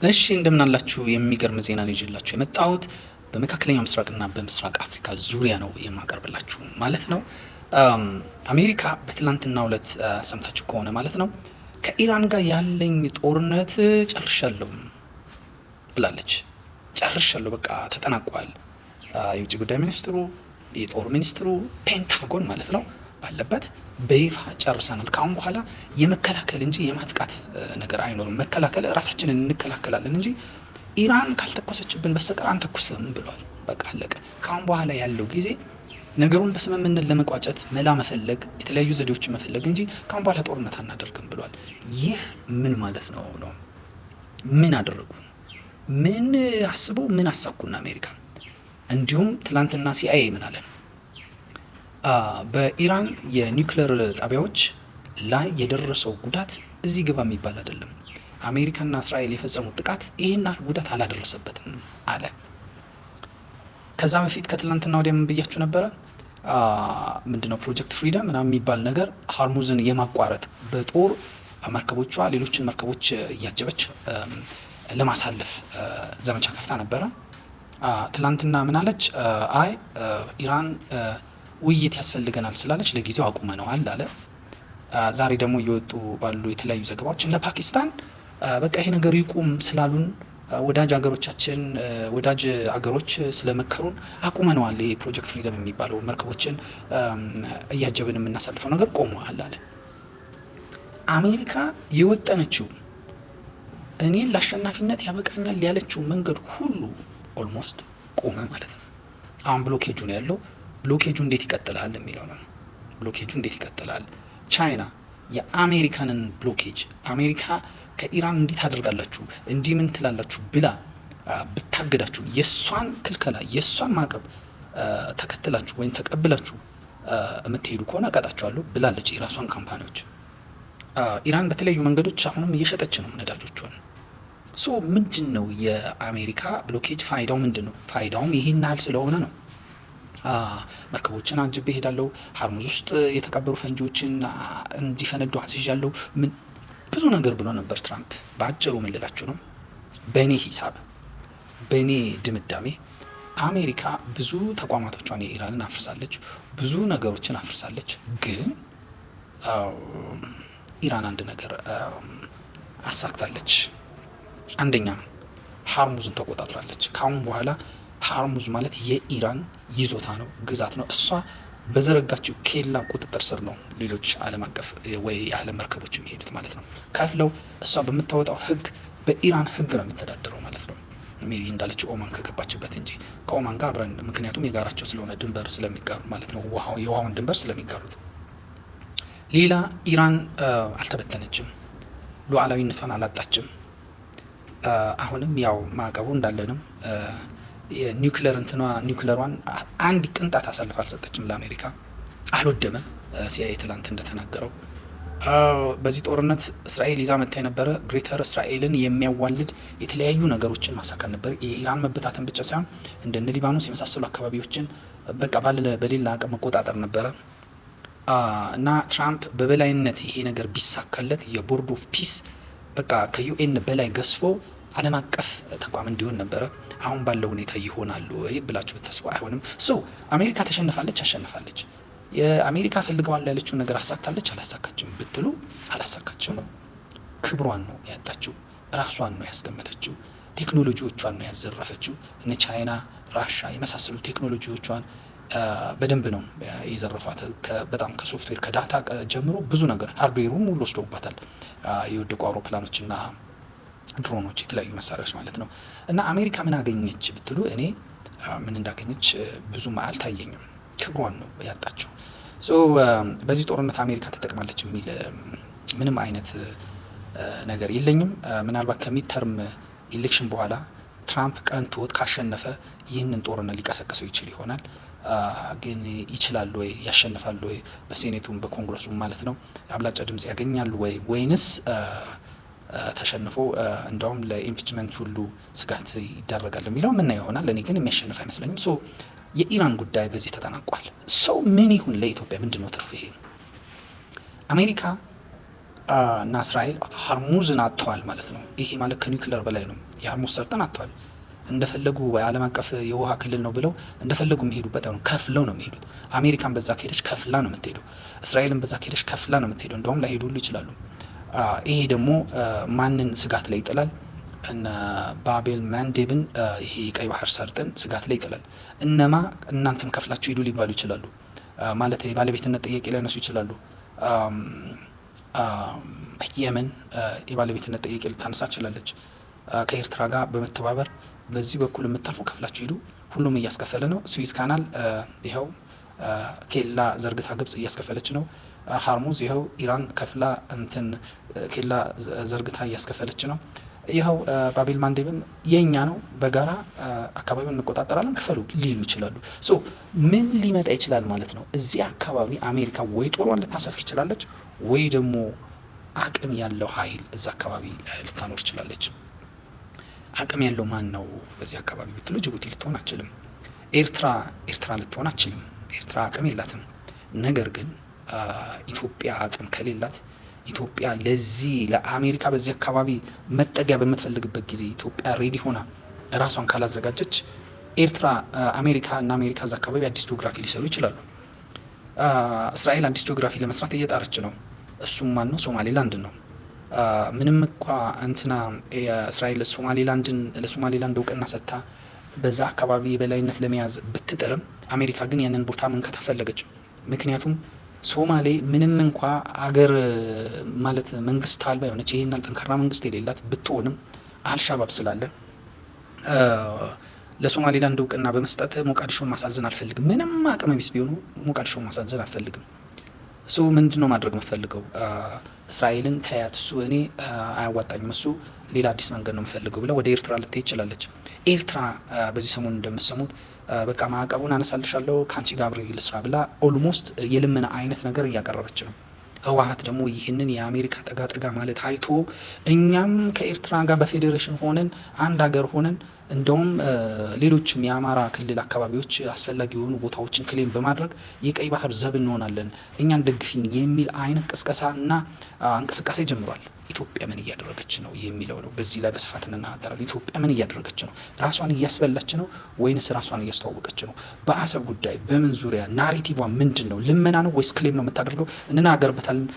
እሺ እንደምን አላችሁ? የሚገርም ዜና ነው ይዤላችሁ የመጣሁት። በመካከለኛው ምስራቅና በምስራቅ አፍሪካ ዙሪያ ነው የማቀርብላችሁ ማለት ነው። አሜሪካ በትላንትናው ዕለት ሰምታችሁ ከሆነ ማለት ነው ከኢራን ጋር ያለኝ ጦርነት ጨርሻለሁ ብላለች። ጨርሻለሁ፣ በቃ ተጠናቋል። የውጭ ጉዳይ ሚኒስትሩ፣ የጦር ሚኒስትሩ፣ ፔንታጎን ማለት ነው ባለበት በይፋ ጨርሰናል። ካሁን በኋላ የመከላከል እንጂ የማጥቃት ነገር አይኖርም። መከላከል ራሳችንን እንከላከላለን እንጂ ኢራን ካልተኮሰችብን በስተቀር አንተኩስም ብሏል። በቃ አለቀ። ካሁን በኋላ ያለው ጊዜ ነገሩን በስምምነት ለመቋጨት መላ መፈለግ፣ የተለያዩ ዘዴዎችን መፈለግ እንጂ ካሁን በኋላ ጦርነት አናደርግም ብሏል። ይህ ምን ማለት ነው? ምን አደረጉ? ምን አስበው ምን አሳኩና አሜሪካ? እንዲሁም ትላንትና ሲአይኤ ምን አለ? በኢራን የኒውክሌር ጣቢያዎች ላይ የደረሰው ጉዳት እዚህ ግባ የሚባል አይደለም። አሜሪካና እስራኤል የፈጸሙት ጥቃት ይህን ጉዳት አላደረሰበትም አለ። ከዛ በፊት ከትላንትና ወዲያ ምን ብያችሁ ነበረ? ምንድነው ፕሮጀክት ፍሪደም ምናምን የሚባል ነገር ሃርሙዝን የማቋረጥ በጦር መርከቦቿ ሌሎችን መርከቦች እያጀበች ለማሳለፍ ዘመቻ ከፍታ ነበረ። ትላንትና ምን አለች? አይ ኢራን ውይይት ያስፈልገናል ስላለች ለጊዜው አቁመነዋል አለ። ዛሬ ደግሞ እየወጡ ባሉ የተለያዩ ዘገባዎች እነ ፓኪስታን በቃ ይሄ ነገር ይቁም ስላሉን ወዳጅ አገሮች ስለመከሩን አቁመነዋል፣ ይሄ ፕሮጀክት ፍሪደም የሚባለው መርከቦችን እያጀብን የምናሳልፈው ነገር ቆመዋል አለ። አሜሪካ የወጠነችው እኔን ለአሸናፊነት ያበቃኛል ያለችው መንገድ ሁሉ ኦልሞስት ቆመ ማለት ነው። አሁን ብሎኬጁ ነው ያለው። ብሎኬጁ እንዴት ይቀጥላል የሚለው ነው። ብሎኬጁ እንዴት ይቀጥላል? ቻይና የአሜሪካንን ብሎኬጅ አሜሪካ ከኢራን እንዴት አደርጋላችሁ እንዲህ ምን ትላላችሁ ብላ ብታገዳችሁ የእሷን ክልከላ የእሷን ማዕቀብ ተከትላችሁ ወይም ተቀብላችሁ የምትሄዱ ከሆነ እቀጣችኋለሁ ብላለች የራሷን ካምፓኒዎች። ኢራን በተለያዩ መንገዶች አሁንም እየሸጠች ነው ነዳጆቿን። ምንድን ነው የአሜሪካ ብሎኬጅ ፋይዳው ምንድን ነው? ፋይዳውም ይህን ያህል ስለሆነ ነው። መርከቦችን አጅቤ ሄዳለሁ፣ ሃርሙዝ ውስጥ የተቀበሩ ፈንጂዎችን እንዲፈነዱ አስይዣለሁ፣ ምን ብዙ ነገር ብሎ ነበር ትራምፕ። በአጭሩ ምን ልላችሁ ነው፣ በእኔ ሂሳብ በእኔ ድምዳሜ አሜሪካ ብዙ ተቋማቶቿን የኢራንን አፍርሳለች፣ ብዙ ነገሮችን አፍርሳለች። ግን ኢራን አንድ ነገር አሳክታለች። አንደኛ ሃርሙዝን ተቆጣጥራለች። ካሁን በኋላ ሃርሙዝ ማለት የኢራን ይዞታ ነው፣ ግዛት ነው። እሷ በዘረጋችው ኬላ ቁጥጥር ስር ነው ሌሎች ዓለም አቀፍ ወይ የዓለም መርከቦች የሚሄዱት ማለት ነው። ከፍለው እሷ በምታወጣው ህግ፣ በኢራን ህግ ነው የሚተዳደረው ማለት ነው። ሜቢ እንዳለችው ኦማን ከገባችበት እንጂ ከኦማን ጋር አብረን፣ ምክንያቱም የጋራቸው ስለሆነ ድንበር ስለሚጋሩ ማለት ነው፣ የውሃውን ድንበር ስለሚጋሩት። ሌላ ኢራን አልተበተነችም፣ ሉዓላዊነቷን አላጣችም። አሁንም ያው ማዕቀቡ እንዳለንም ኒውክለሯን አንድ ቅንጣት አሳልፍ አልሰጠችም ለአሜሪካ፣ አልወደመም። ሲአይኤ ትላንት እንደተናገረው በዚህ ጦርነት እስራኤል ይዛ መታ የነበረ ግሬተር እስራኤልን የሚያዋልድ የተለያዩ ነገሮችን ማሳካት ነበር። የኢራን መበታተን ብቻ ሳይሆን እንደነ ሊባኖስ የመሳሰሉ አካባቢዎችን በቃ በሌላ አቅም መቆጣጠር ነበረ እና ትራምፕ በበላይነት ይሄ ነገር ቢሳካለት የቦርድ ኦፍ ፒስ በቃ ከዩኤን በላይ ገዝፎ ዓለም አቀፍ ተቋም እንዲሆን ነበረ። አሁን ባለው ሁኔታ ይሆናሉ ወይ ብላችሁ ብታስቡ አይሆንም። አሜሪካ ተሸንፋለች፣ አሸንፋለች። የአሜሪካ ፈልገዋል ያለችውን ነገር አሳክታለች፣ አላሳካችም ብትሉ አላሳካችም። ክብሯን ነው ያጣችው፣ ራሷን ነው ያስገመተችው፣ ቴክኖሎጂዎቿን ነው ያዘረፈችው። እነ ቻይና፣ ራሻ የመሳሰሉ ቴክኖሎጂዎቿን በደንብ ነው የዘረፏት። በጣም ከሶፍትዌር ከዳታ ጀምሮ ብዙ ነገር ሃርድዌሩን ሙሉ ወስደውባታል። የወደቁ አውሮፕላኖችና ድሮኖች፣ የተለያዩ መሳሪያዎች ማለት ነው። እና አሜሪካ ምን አገኘች ብትሉ እኔ ምን እንዳገኘች ብዙም አልታየኝም። ክብሯን ነው ያጣችው። በዚህ ጦርነት አሜሪካ ተጠቅማለች የሚል ምንም አይነት ነገር የለኝም። ምናልባት ከሚድተርም ኢሌክሽን በኋላ ትራምፕ ቀንቶት ካሸነፈ ይህንን ጦርነት ሊቀሰቅሰው ይችል ይሆናል። ግን ይችላሉ ወይ? ያሸንፋሉ ወይ? በሴኔቱም በኮንግረሱም ማለት ነው አብላጫ ድምጽ ያገኛሉ ወይ? ወይንስ ተሸንፎ እንደውም ለኢምፒችመንት ሁሉ ስጋት ይዳረጋል የሚለው ምን ይሆናል? እኔ ግን የሚያሸንፍ አይመስለኝም። የኢራን ጉዳይ በዚህ ተጠናቋል። ምን ይሁን ለኢትዮጵያ ምንድነው ትርፉ? ይሄ አሜሪካ እና እስራኤል ሀርሙዝን አጥተዋል ማለት ነው። ይሄ ማለት ከኒውክለር በላይ ነው። የሀርሙዝ ሰርጥን አጥተዋል። እንደፈለጉ የዓለም አቀፍ የውሃ ክልል ነው ብለው እንደፈለጉ የሚሄዱበት ነው። ከፍለው ነው የሚሄዱት። አሜሪካን በዛ ከሄደች ከፍላ ነው የምትሄደው። እስራኤልን በዛ ከሄደች ከፍላ ነው የምትሄደው። እንደውም ላይሄዱ ሁሉ ይችላሉ። ይሄ ደግሞ ማንን ስጋት ላይ ይጥላል? እነ ባቤል ማንዴብን ይሄ ቀይ ባህር ሰርጥን ስጋት ላይ ይጥላል። እነማ እናንተም ከፍላችሁ ሂዱ ሊባሉ ይችላሉ። ማለት የባለቤትነት ጥያቄ ሊያነሱ ይችላሉ። የመን የባለቤትነት ጥያቄ ልታነሳ ችላለች። ከኤርትራ ጋር በመተባበር በዚህ በኩል የምታልፉ ከፍላችሁ ሂዱ። ሁሉም እያስከፈለ ነው። ስዊዝ ካናል ይኸው ኬላ ዘርግታ ግብጽ እያስከፈለች ነው። ሀርሙዝ ይኸው ኢራን ከፍላ እንትን ኬላ ዘርግታ እያስከፈለች ነው። ይኸው ባቤል ማንዴብም የኛ ነው፣ በጋራ አካባቢ እንቆጣጠራለን ክፈሉ ሊሉ ይችላሉ። ሶ ምን ሊመጣ ይችላል ማለት ነው? እዚህ አካባቢ አሜሪካ ወይ ጦሯን ልታሰፍር ይችላለች፣ ወይ ደግሞ አቅም ያለው ኃይል እዛ አካባቢ ልታኖር ይችላለች። አቅም ያለው ማን ነው በዚህ አካባቢ ብትሉ ጅቡቲ ልትሆን አችልም። ኤርትራ ልትሆን አችልም። ኤርትራ አቅም የላትም። ነገር ግን ኢትዮጵያ አቅም ከሌላት ኢትዮጵያ ለዚህ ለአሜሪካ በዚህ አካባቢ መጠጊያ በምትፈልግበት ጊዜ ኢትዮጵያ ሬዲ ሆና ራሷን ካላዘጋጀች ኤርትራ አሜሪካ እዛ አካባቢ አዲስ ጂኦግራፊ ሊሰሩ ይችላሉ። እስራኤል አዲስ ጂኦግራፊ ለመስራት እየጣረች ነው። እሱም ማን ነው? ሶማሌላንድ ነው። ምንም እንኳ እንትና እስራኤል ለሶማሌላንድ እውቅና ሰጥታ በዛ አካባቢ የበላይነት ለመያዝ ብትጥርም አሜሪካ ግን ያንን ቦታ መንካት አልፈለገችም። ምክንያቱም ሶማሌ ምንም እንኳ አገር ማለት መንግስት አልባ የሆነች ይሄን ጠንካራ መንግስት የሌላት ብትሆንም አልሻባብ ስላለ ለሶማሌላንድ እውቅና በመስጠት ሞቃዲሾን ማሳዘን አልፈልግም። ምንም አቅመ ቢስ ቢሆኑ ሞቃዲሾን ማሳዘን አልፈልግም። እሱ ምንድነው ማድረግ የምፈልገው? እስራኤልን ተያት፣ እሱ እኔ አያዋጣኝም፣ እሱ ሌላ አዲስ መንገድ ነው የምፈልገው ብላ ወደ ኤርትራ ልትሄድ ይችላለች። ኤርትራ በዚህ ሰሞን እንደምትሰሙት በቃ ማዕቀቡን አነሳልሻለሁ ከአንቺ ጋር አብሬ ልስራ ብላ ኦልሞስት የልመና አይነት ነገር እያቀረበች ነው። ህወሓት ደግሞ ይህንን የአሜሪካ ጠጋ ማለት አይቶ እኛም ከኤርትራ ጋር በፌዴሬሽን ሆነን አንድ ሀገር ሆነን እንደውም ሌሎችም የአማራ ክልል አካባቢዎች አስፈላጊ የሆኑ ቦታዎችን ክሌም በማድረግ የቀይ ባህር ዘብ እንሆናለን እኛን ደግፊን የሚል አይነት ቅስቀሳና እንቅስቃሴ ጀምሯል። ኢትዮጵያ ምን እያደረገች ነው የሚለው ነው። በዚህ ላይ በስፋት እንናገራለን። ኢትዮጵያ ምን እያደረገች ነው? ራሷን እያስበላች ነው ወይንስ ራሷን እያስተዋወቀች ነው? በአሰብ ጉዳይ በምን ዙሪያ ናሬቲቫ ምንድን ነው? ልመና ነው ወይስ ክሌም ነው የምታደርገው? እንናገርበታለን።